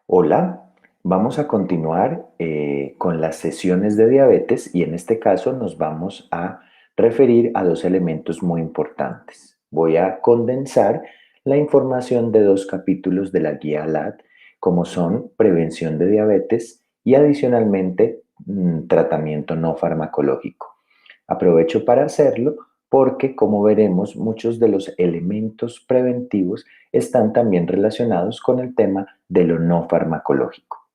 Hola, vamos a continuar con las sesiones de diabetes y en este caso nos vamos a referir a dos elementos muy importantes. Voy a condensar la información de dos capítulos de la guía ALAD, como son prevención de diabetes y adicionalmente tratamiento no farmacológico. Aprovecho para hacerlo porque, como veremos, muchos de los elementos preventivos están también relacionados con el tema de lo no farmacológico.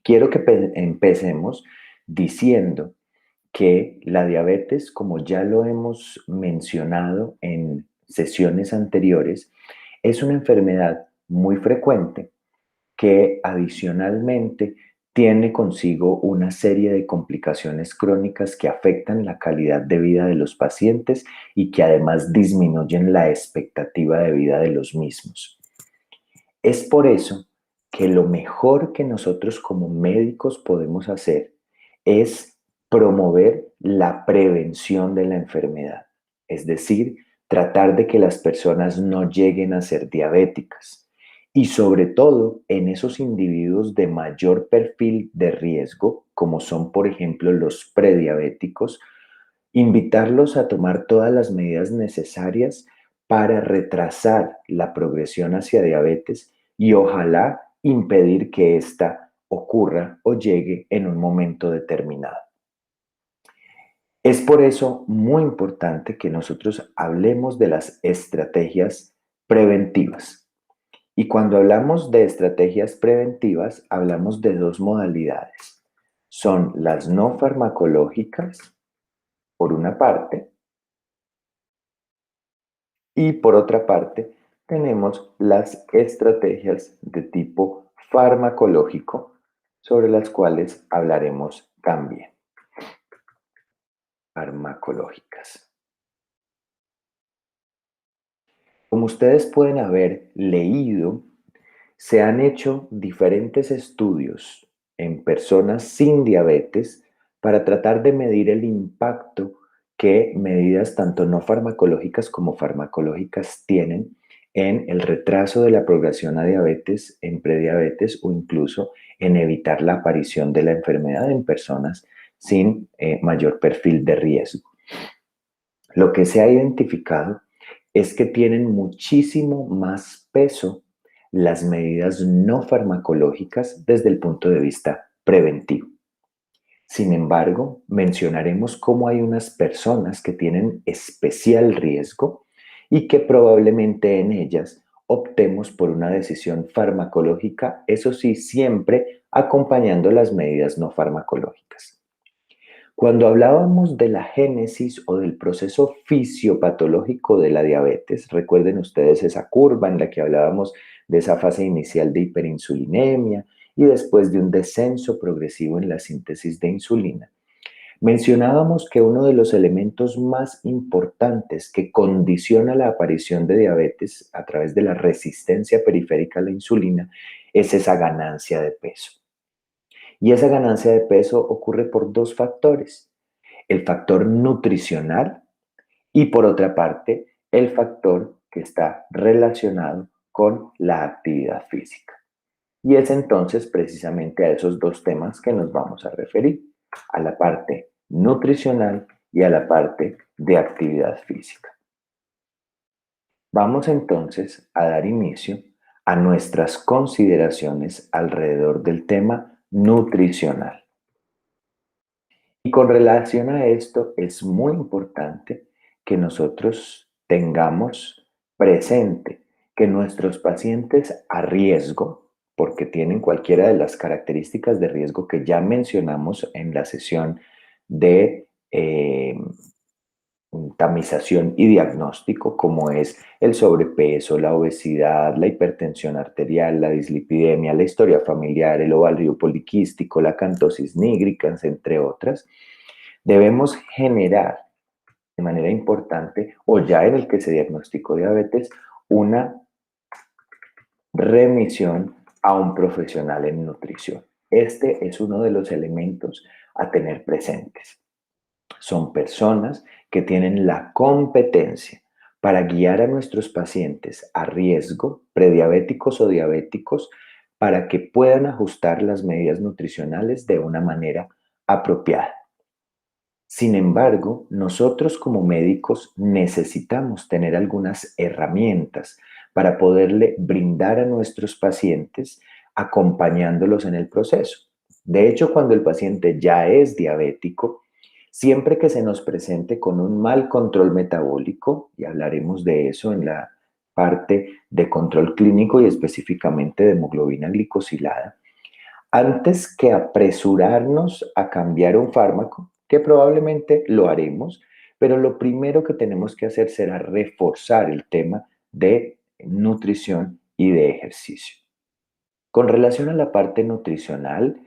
Quiero que empecemos diciendo que la diabetes, como ya lo hemos mencionado en sesiones anteriores, es una enfermedad muy frecuente que adicionalmente tiene consigo una serie de complicaciones crónicas que afectan la calidad de vida de los pacientes y que además disminuyen la expectativa de vida de los mismos. Es por eso que lo mejor que nosotros como médicos podemos hacer es promover la prevención de la enfermedad, es decir, tratar de que las personas no lleguen a ser diabéticas y sobre todo en esos individuos de mayor perfil de riesgo, como son por ejemplo los prediabéticos, invitarlos a tomar todas las medidas necesarias para retrasar la progresión hacia diabetes y ojalá impedir que ésta ocurra o llegue en un momento determinado. Es por eso muy importante que nosotros hablemos de las estrategias preventivas. Y cuando hablamos de estrategias preventivas, hablamos de dos modalidades. Son las no farmacológicas, por una parte, y por otra parte, tenemos las estrategias de tipo farmacológico, sobre las cuales hablaremos también. Farmacológicas. Como ustedes pueden haber leído, se han hecho diferentes estudios en personas sin diabetes para tratar de medir el impacto que medidas tanto no farmacológicas como farmacológicas tienen en el retraso de la progresión a diabetes, en prediabetes o incluso en evitar la aparición de la enfermedad en personas sin mayor perfil de riesgo. Lo que se ha identificado es que tienen muchísimo más peso las medidas no farmacológicas desde el punto de vista preventivo. Sin embargo, mencionaremos cómo hay unas personas que tienen especial riesgo y que probablemente en ellas optemos por una decisión farmacológica, eso sí, siempre acompañando las medidas no farmacológicas. Cuando hablábamos de la génesis o del proceso fisiopatológico de la diabetes, recuerden ustedes esa curva en la que hablábamos de esa fase inicial de hiperinsulinemia y después de un descenso progresivo en la síntesis de insulina. Mencionábamos que uno de los elementos más importantes que condiciona la aparición de diabetes a través de la resistencia periférica a la insulina es esa ganancia de peso. Y esa ganancia de peso ocurre por dos factores: el factor nutricional y por otra parte el factor que está relacionado con la actividad física. Y es entonces precisamente a esos dos temas que nos vamos a referir, a la parte nutricional y a la parte de actividad física. Vamos entonces a dar inicio a nuestras consideraciones alrededor del tema nutricional. Y con relación a esto, es muy importante que nosotros tengamos presente que nuestros pacientes a riesgo, porque tienen cualquiera de las características de riesgo que ya mencionamos en la sesión de tamización y diagnóstico, como es el sobrepeso, la obesidad, la hipertensión arterial, la dislipidemia, la historia familiar, el ovario poliquístico, la acantosis nigricans, entre otras, debemos generar de manera importante, o ya en el que se diagnosticó diabetes, una remisión a un profesional en nutrición. Este es uno de los elementos a tener presentes. Son personas que tienen la competencia para guiar a nuestros pacientes a riesgo, prediabéticos o diabéticos, para que puedan ajustar las medidas nutricionales de una manera apropiada. Sin embargo, nosotros como médicos necesitamos tener algunas herramientas para poderle brindar a nuestros pacientes acompañándolos en el proceso. De hecho, cuando el paciente ya es diabético, siempre que se nos presente con un mal control metabólico, y hablaremos de eso en la parte de control clínico y específicamente de hemoglobina glicosilada, antes que apresurarnos a cambiar un fármaco, que probablemente lo haremos, pero lo primero que tenemos que hacer será reforzar el tema de nutrición y de ejercicio. Con relación a la parte nutricional,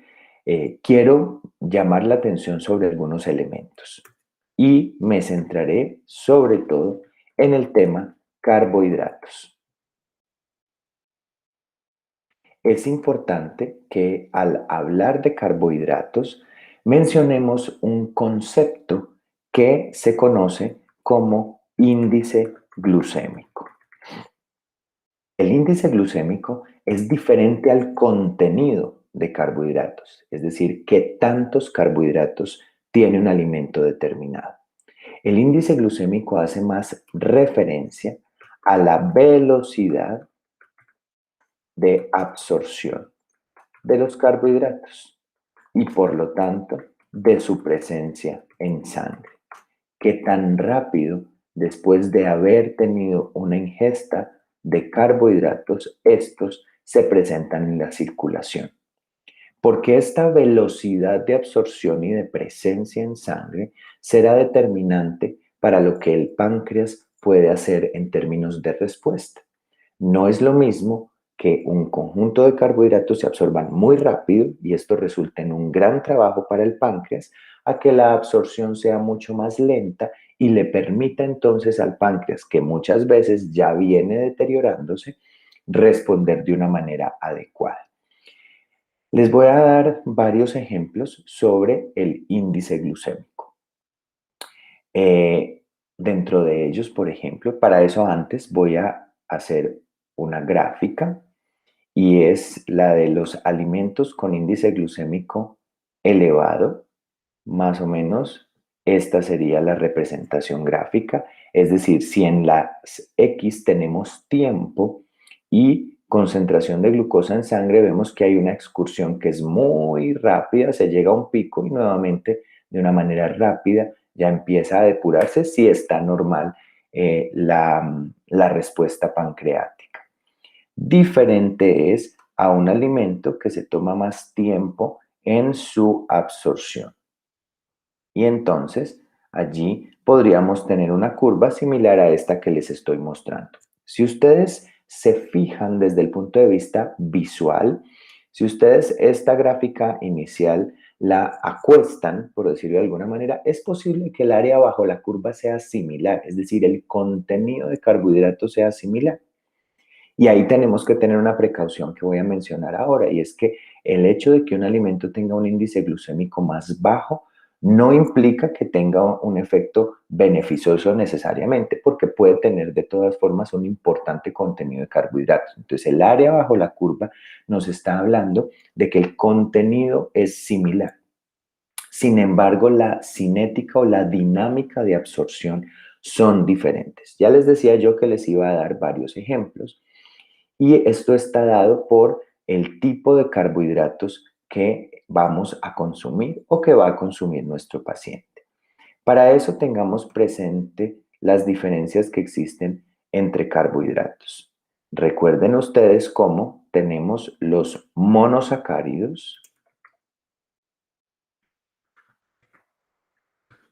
quiero llamar la atención sobre algunos elementos y me centraré sobre todo en el tema carbohidratos. Es importante que al hablar de carbohidratos mencionemos un concepto que se conoce como índice glucémico. El índice glucémico es diferente al contenido de carbohidratos, es decir, qué tantos carbohidratos tiene un alimento determinado. El índice glucémico hace más referencia a la velocidad de absorción de los carbohidratos y por lo tanto de su presencia en sangre. ¿Qué tan rápido después de haber tenido una ingesta de carbohidratos estos se presentan en la circulación? Porque esta velocidad de absorción y de presencia en sangre será determinante para lo que el páncreas puede hacer en términos de respuesta. No es lo mismo que un conjunto de carbohidratos se absorban muy rápido y esto resulta en un gran trabajo para el páncreas, a que la absorción sea mucho más lenta y le permita entonces al páncreas, que muchas veces ya viene deteriorándose, responder de una manera adecuada. Les voy a dar varios ejemplos sobre el índice glucémico. Dentro de ellos, por ejemplo, para eso antes voy a hacer una gráfica y es la de los alimentos con índice glucémico elevado. Más o menos esta sería la representación gráfica, es decir, si en las X tenemos tiempo y concentración de glucosa en sangre, vemos que hay una excursión que es muy rápida, se llega a un pico y nuevamente de una manera rápida ya empieza a depurarse si está normal la respuesta pancreática. Diferente es a un alimento que se toma más tiempo en su absorción. Y entonces allí podríamos tener una curva similar a esta que les estoy mostrando. Si ustedes se fijan desde el punto de vista visual, si ustedes esta gráfica inicial la acuestan, por decirlo de alguna manera, es posible que el área bajo la curva sea similar, es decir, el contenido de carbohidratos sea similar. Y ahí tenemos que tener una precaución que voy a mencionar ahora, y es que el hecho de que un alimento tenga un índice glucémico más bajo no implica que tenga un efecto beneficioso necesariamente, porque puede tener de todas formas un importante contenido de carbohidratos. Entonces, el área bajo la curva nos está hablando de que el contenido es similar. Sin embargo, la cinética o la dinámica de absorción son diferentes. Ya les decía yo que les iba a dar varios ejemplos. Y esto está dado por el tipo de carbohidratos que vamos a consumir o que va a consumir nuestro paciente. Para eso tengamos presente las diferencias que existen entre carbohidratos. Recuerden ustedes cómo tenemos los monosacáridos,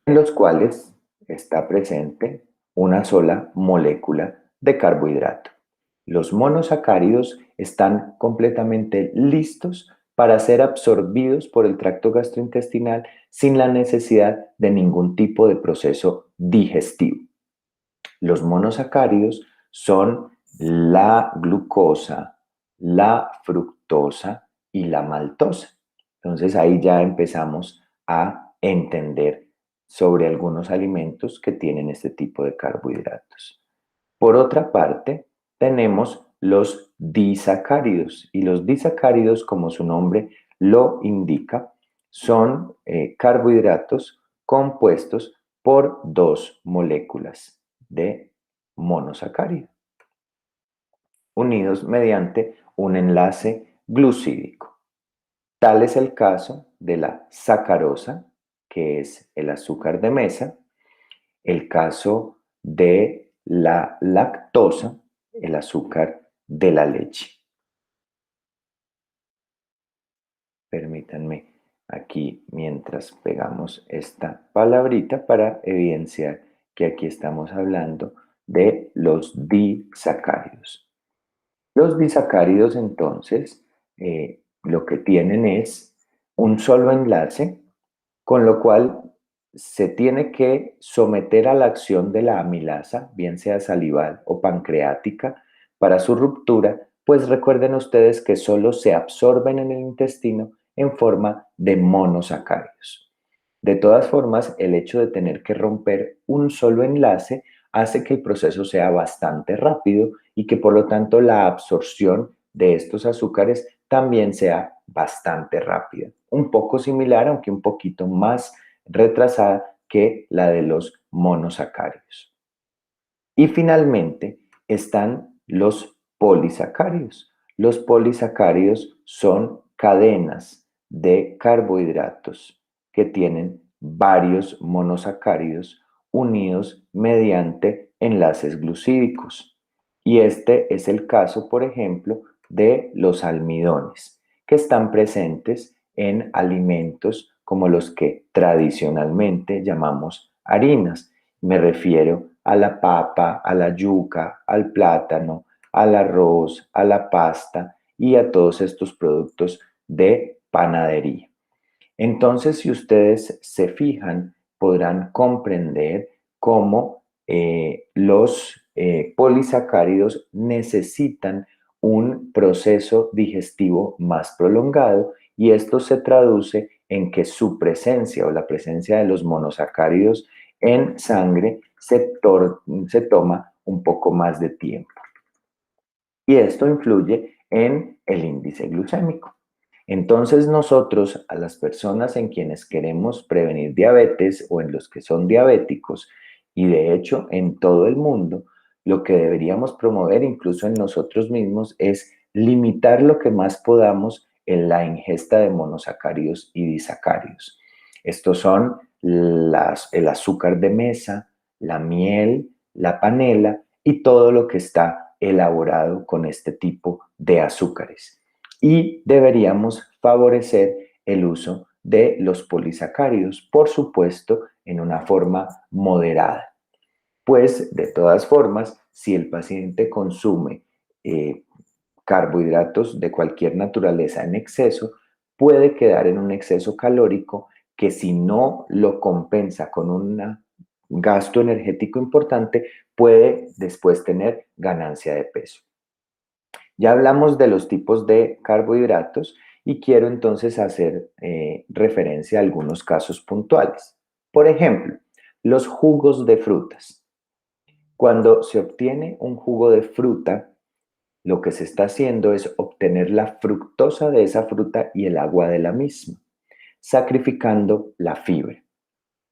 en los cuales está presente una sola molécula de carbohidrato. Los monosacáridos están completamente listos para ser absorbidos por el tracto gastrointestinal sin la necesidad de ningún tipo de proceso digestivo. Los monosacáridos son la glucosa, la fructosa y la maltosa. Entonces ahí ya empezamos a entender sobre algunos alimentos que tienen este tipo de carbohidratos. Por otra parte, tenemos los disacáridos. Y los disacáridos, como su nombre lo indica, son carbohidratos compuestos por dos moléculas de monosacárido, unidos mediante un enlace glucídico. Tal es el caso de la sacarosa, que es el azúcar de mesa, el caso de la lactosa, el azúcar de la leche. Permítanme aquí mientras pegamos esta palabrita para evidenciar que aquí estamos hablando de los disacáridos. Los disacáridos entonces lo que tienen es un solo enlace, con lo cual se tiene que someter a la acción de la amilasa, bien sea salival o pancreática, para su ruptura, pues recuerden ustedes que solo se absorben en el intestino en forma de monosacáridos. De todas formas, el hecho de tener que romper un solo enlace hace que el proceso sea bastante rápido y que por lo tanto la absorción de estos azúcares también sea bastante rápida. Un poco similar, aunque un poquito más retrasada que la de los monosacáridos. Y finalmente están los polisacáridos. Los polisacáridos son cadenas de carbohidratos que tienen varios monosacáridos unidos mediante enlaces glucídicos. Y este es el caso, por ejemplo, de los almidones, que están presentes en alimentos como los que tradicionalmente llamamos harinas. Me refiero a la papa, a la yuca, al plátano, al arroz, a la pasta y a todos estos productos de panadería. Entonces, si ustedes se fijan, podrán comprender cómo los polisacáridos necesitan un proceso digestivo más prolongado y esto se traduce en que su presencia o la presencia de los monosacáridos en sangre se toma un poco más de tiempo. Y esto influye en el índice glucémico. Entonces nosotros, a las personas en quienes queremos prevenir diabetes o en los que son diabéticos, y de hecho en todo el mundo, lo que deberíamos promover incluso en nosotros mismos es limitar lo que más podamos en la ingesta de monosacáridos y disacáridos. Estos son el azúcar de mesa, la miel, la panela y todo lo que está elaborado con este tipo de azúcares. Y deberíamos favorecer el uso de los polisacáridos, por supuesto, en una forma moderada. Pues, de todas formas, si el paciente consume carbohidratos de cualquier naturaleza en exceso, puede quedar en un exceso calórico que si no lo compensa con un gasto energético importante, puede después tener ganancia de peso. Ya hablamos de los tipos de carbohidratos y quiero entonces hacer referencia a algunos casos puntuales. Por ejemplo, los jugos de frutas. Cuando se obtiene un jugo de fruta, lo que se está haciendo es obtener la fructosa de esa fruta y el agua de la misma, sacrificando la fibra.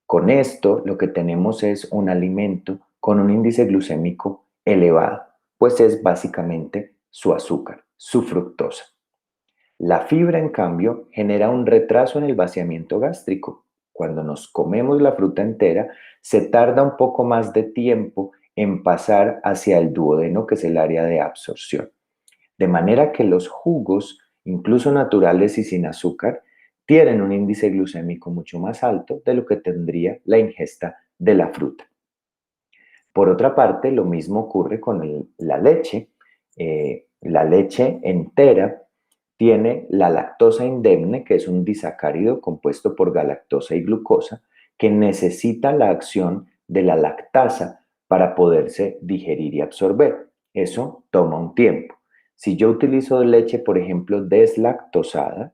Con esto lo que tenemos es un alimento con un índice glucémico elevado, pues es básicamente su azúcar, su fructosa. La fibra, en cambio, genera un retraso en el vaciamiento gástrico. Cuando nos comemos la fruta entera, se tarda un poco más de tiempo en pasar hacia el duodeno, que es el área de absorción. De manera que los jugos, incluso naturales y sin azúcar, tienen un índice glucémico mucho más alto de lo que tendría la ingesta de la fruta. Por otra parte, lo mismo ocurre con la leche. La leche entera tiene la lactosa indemne, que es un disacárido compuesto por galactosa y glucosa, que necesita la acción de la lactasa para poderse digerir y absorber. Eso toma un tiempo. Si yo utilizo leche, por ejemplo, deslactosada,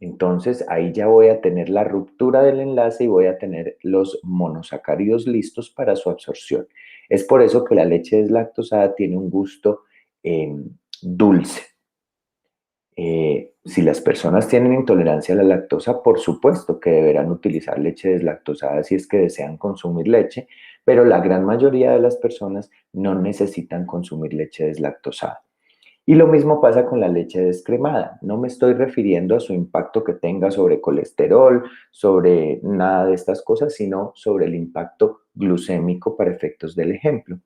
entonces ahí ya voy a tener la ruptura del enlace y voy a tener los monosacáridos listos para su absorción. Es por eso que la leche deslactosada tiene un gusto dulce. Si las personas tienen intolerancia a la lactosa, por supuesto que deberán utilizar leche deslactosada si es que desean consumir leche, pero la gran mayoría de las personas no necesitan consumir leche deslactosada. Y lo mismo pasa con la leche descremada. No me estoy refiriendo a su impacto que tenga sobre colesterol, sobre nada de estas cosas, sino sobre el impacto glucémico para efectos del ejemplo.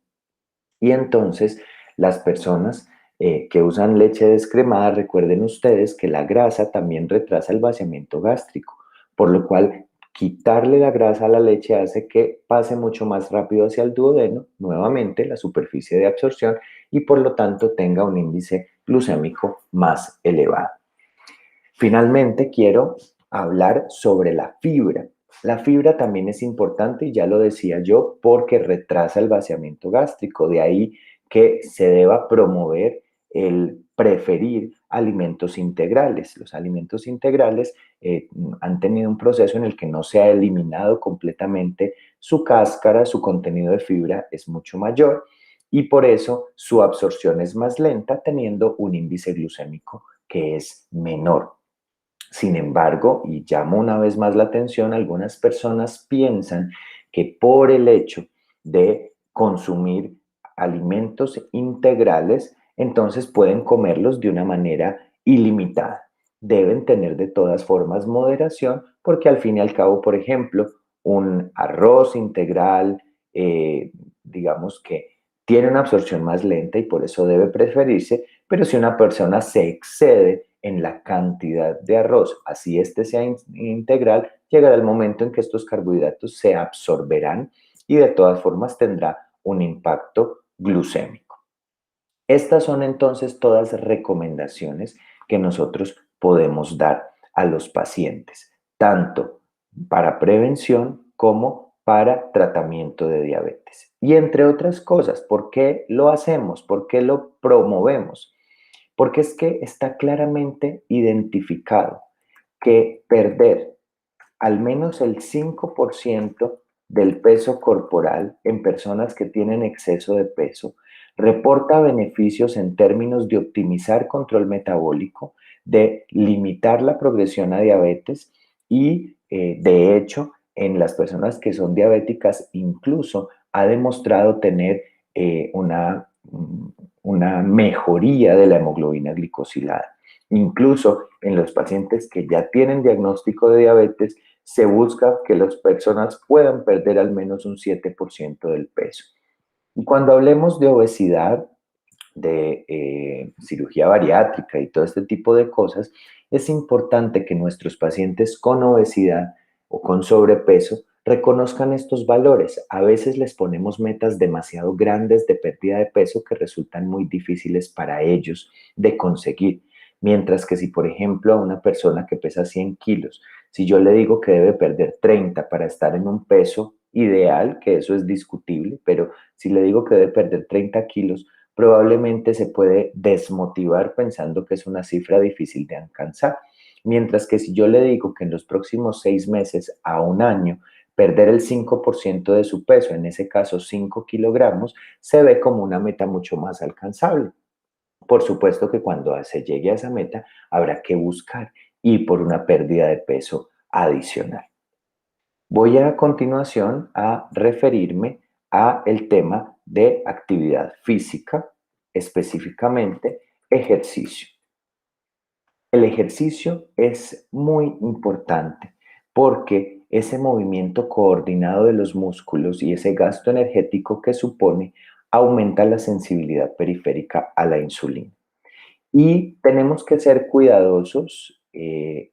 Y entonces las personas que usan leche descremada, recuerden ustedes que la grasa también retrasa el vaciamiento gástrico, por lo cual quitarle la grasa a la leche hace que pase mucho más rápido hacia el duodeno, nuevamente la superficie de absorción, y por lo tanto tenga un índice glucémico más elevado. Finalmente, quiero hablar sobre la fibra. La fibra también es importante y ya lo decía yo porque retrasa el vaciamiento gástrico, de ahí que se deba promover el preferir alimentos integrales. Los alimentos integrales han tenido un proceso en el que no se ha eliminado completamente su cáscara, su contenido de fibra es mucho mayor y por eso su absorción es más lenta, teniendo un índice glucémico que es menor. Sin embargo, y llamo una vez más la atención, algunas personas piensan que por el hecho de consumir alimentos integrales, entonces pueden comerlos de una manera ilimitada. Deben tener de todas formas moderación porque al fin y al cabo, por ejemplo, un arroz integral, digamos que tiene una absorción más lenta y por eso debe preferirse, pero si una persona se excede en la cantidad de arroz, así este sea integral, llegará el momento en que estos carbohidratos se absorberán y de todas formas tendrá un impacto glucémico. Estas son entonces todas recomendaciones que nosotros podemos dar a los pacientes, tanto para prevención como para tratamiento de diabetes. Y entre otras cosas, ¿por qué lo hacemos? ¿Por qué lo promovemos? Porque es que está claramente identificado que perder al menos el 5% del peso corporal en personas que tienen exceso de peso reporta beneficios en términos de optimizar control metabólico, de limitar la progresión a diabetes y, de hecho, en las personas que son diabéticas incluso ha demostrado tener una mejoría de la hemoglobina glicosilada. Incluso en los pacientes que ya tienen diagnóstico de diabetes, se busca que las personas puedan perder al menos un 7% del peso. Y cuando hablemos de obesidad, de cirugía bariátrica y todo este tipo de cosas, es importante que nuestros pacientes con obesidad o con sobrepeso reconozcan estos valores. A veces les ponemos metas demasiado grandes de pérdida de peso que resultan muy difíciles para ellos de conseguir. Mientras que si, por ejemplo, a una persona que pesa 100 kilos, si yo le digo que debe perder 30 para estar en un peso ideal, que eso es discutible, pero si le digo que debe perder 30 kilos, probablemente se puede desmotivar pensando que es una cifra difícil de alcanzar. Mientras que si yo le digo que en los próximos 6 meses a un año perder el 5% de su peso, en ese caso 5 kilogramos, se ve como una meta mucho más alcanzable. Por supuesto que cuando se llegue a esa meta habrá que buscar ir por una pérdida de peso adicional. Voy a continuación a referirme a el tema de actividad física, específicamente ejercicio. El ejercicio es muy importante porque ese movimiento coordinado de los músculos y ese gasto energético que supone aumenta la sensibilidad periférica a la insulina. Y tenemos que ser cuidadosos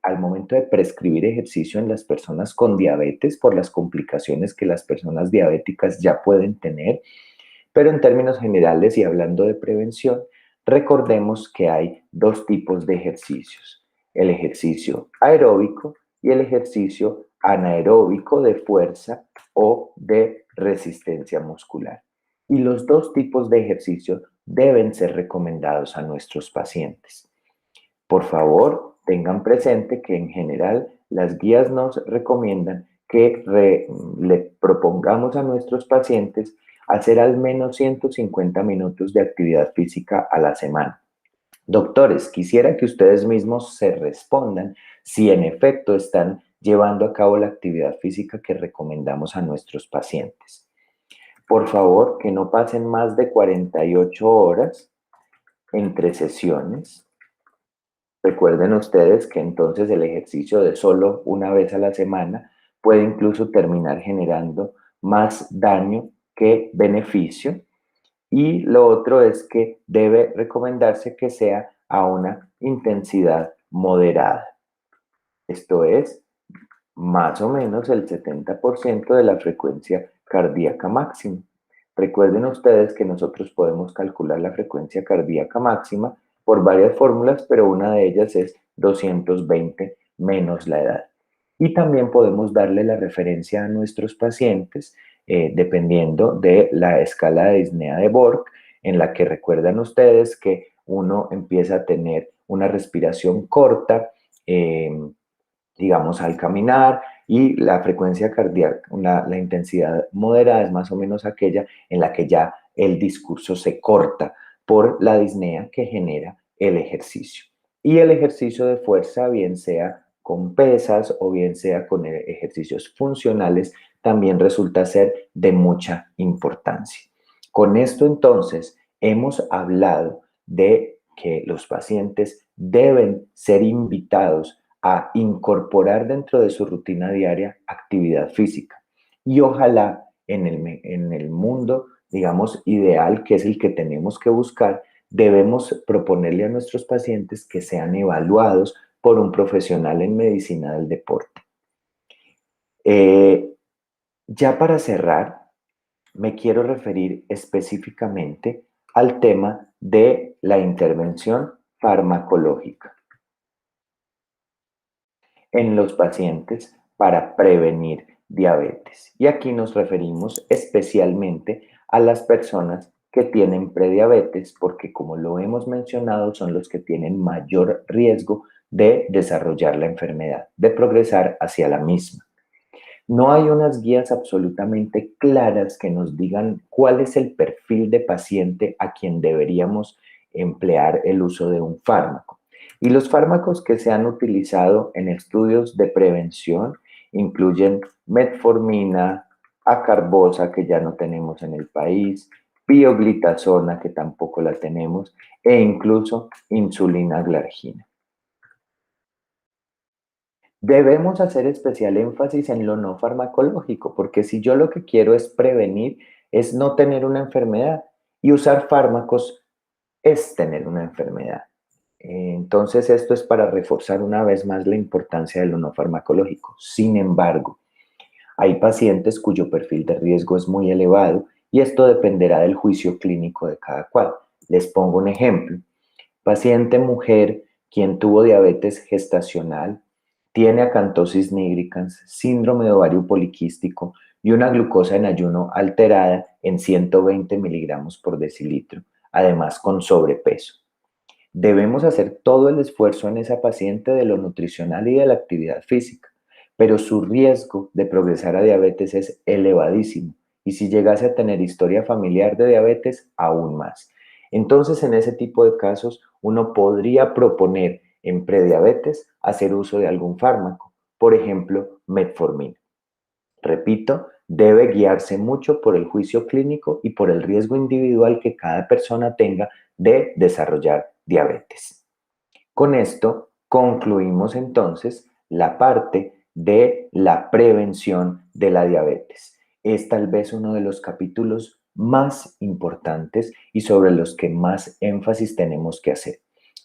al momento de prescribir ejercicio en las personas con diabetes por las complicaciones que las personas diabéticas ya pueden tener, pero en términos generales y hablando de prevención, recordemos que hay dos tipos de ejercicios, el ejercicio aeróbico y el ejercicio anaeróbico de fuerza o de resistencia muscular. Y los dos tipos de ejercicio deben ser recomendados a nuestros pacientes. Por favor, tengan presente que en general las guías nos recomiendan que le propongamos a nuestros pacientes hacer al menos 150 minutos de actividad física a la semana. Doctores, quisiera que ustedes mismos se respondan si en efecto están llevando a cabo la actividad física que recomendamos a nuestros pacientes. Por favor, que no pasen más de 48 horas entre sesiones. Recuerden ustedes que entonces el ejercicio de solo una vez a la semana puede incluso terminar generando más daño que beneficio. Y lo otro es que debe recomendarse que sea a una intensidad moderada. Esto es más o menos el 70% de la frecuencia cardíaca máxima. Recuerden ustedes que nosotros podemos calcular la frecuencia cardíaca máxima por varias fórmulas, pero una de ellas es 220 menos la edad. Y también podemos darle la referencia a nuestros pacientes dependiendo de la escala de disnea de Borg, en la que recuerdan ustedes que uno empieza a tener una respiración corta, digamos, al caminar, y la frecuencia cardíaca, la intensidad moderada es más o menos aquella en la que ya el discurso se corta por la disnea que genera el ejercicio. Y el ejercicio de fuerza, bien sea con pesas o bien sea con ejercicios funcionales, también resulta ser de mucha importancia. Con esto entonces hemos hablado de que los pacientes deben ser invitados a incorporar dentro de su rutina diaria actividad física. Y ojalá en el mundo, digamos, ideal, que es el que tenemos que buscar, debemos proponerle a nuestros pacientes que sean evaluados por un profesional en medicina del deporte. Eh, ya para cerrar, me quiero referir específicamente al tema de la intervención farmacológica en los pacientes para prevenir diabetes. Y aquí nos referimos especialmente a las personas que tienen prediabetes, porque como lo hemos mencionado, son los que tienen mayor riesgo de desarrollar la enfermedad, de progresar hacia la misma. No hay unas guías absolutamente claras que nos digan cuál es el perfil de paciente a quien deberíamos emplear el uso de un fármaco. Y los fármacos que se han utilizado en estudios de prevención incluyen metformina, acarbosa, que ya no tenemos en el país, pioglitazona, que tampoco la tenemos, e incluso insulina glargina. Debemos hacer especial énfasis en lo no farmacológico, porque si yo lo que quiero es prevenir, es no tener una enfermedad, y usar fármacos es tener una enfermedad. Entonces, esto es para reforzar una vez más la importancia de lo no farmacológico. Sin embargo, hay pacientes cuyo perfil de riesgo es muy elevado y esto dependerá del juicio clínico de cada cual. Les pongo un ejemplo. Paciente mujer quien tuvo diabetes gestacional, tiene acantosis nigricans, síndrome de ovario poliquístico y una glucosa en ayuno alterada en 120 miligramos por decilitro, además con sobrepeso. Debemos hacer todo el esfuerzo en esa paciente de lo nutricional y de la actividad física, pero su riesgo de progresar a diabetes es elevadísimo y si llegase a tener historia familiar de diabetes, aún más. Entonces, en ese tipo de casos, uno podría proponer en prediabetes hacer uso de algún fármaco, por ejemplo, metformina. Repito, debe guiarse mucho por el juicio clínico y por el riesgo individual que cada persona tenga de desarrollar diabetes. Con esto concluimos entonces la parte de la prevención de la diabetes. Es tal vez uno de los capítulos más importantes y sobre los que más énfasis tenemos que hacer,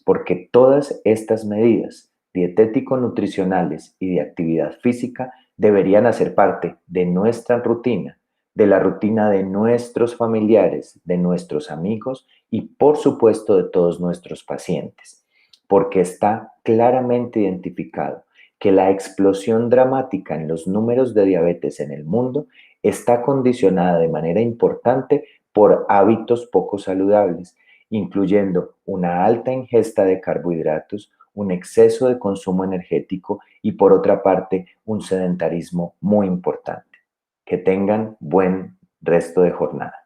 porque todas estas medidas dietético-nutricionales y de actividad física deberían hacer parte de nuestra rutina, de la rutina de nuestros familiares, de nuestros amigos y por supuesto de todos nuestros pacientes, porque está claramente identificado que la explosión dramática en los números de diabetes en el mundo está condicionada de manera importante por hábitos poco saludables, incluyendo una alta ingesta de carbohidratos, un exceso de consumo energético y por otra parte un sedentarismo muy importante. Que tengan buen resto de jornada.